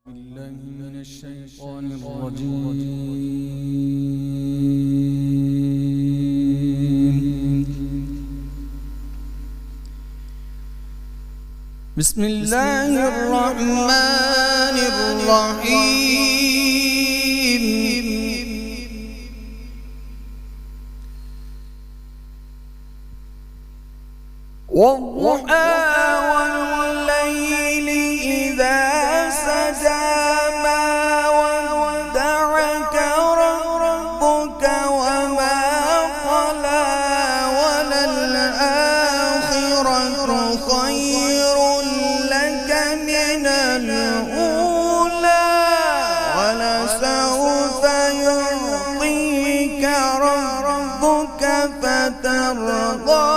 بالله من الشيطان الرجيم. بسم الله الرحمن الرحيم. والضحى والليل إذا سجى ما ودعك ربك وما قلى وللآخرة خير لك من الأولى ولسوف يعطيك ربك فترضى.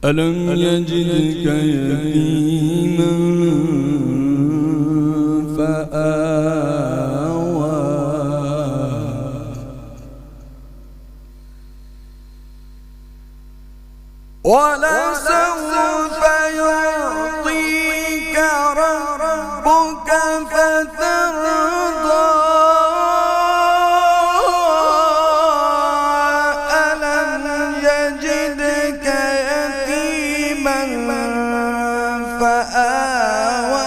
ألم يجدك يتيما فآوى ولسوف يعطيك ربك فترضى. ألم يجدك فآوى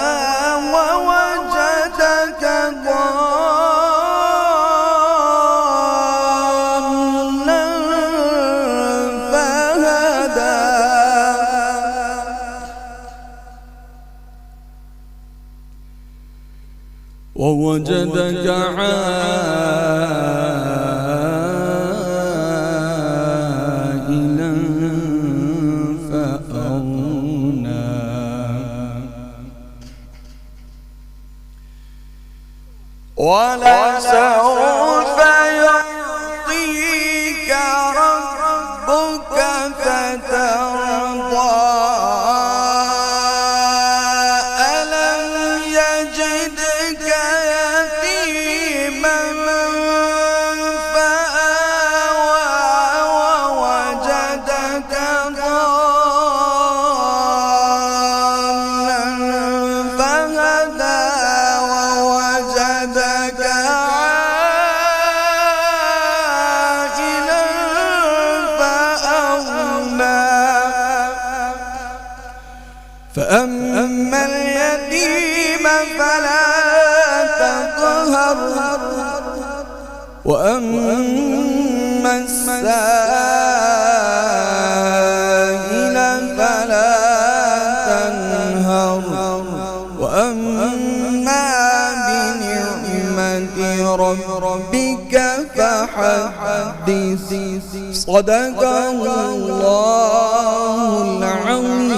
ووجدك ضالا فهدى ووجدك عائلا فأغنى ولسوف يعطيك ربك فترضى. ألم يجدك يتيما فآوى ووجدك ضالا فهدى ووجدك عائلا فأغنى. فأما اليتيم فلا تقهر وأما السائل فلا تنهر وأما بنعمة ربك فحدث. صدق الله العظيم.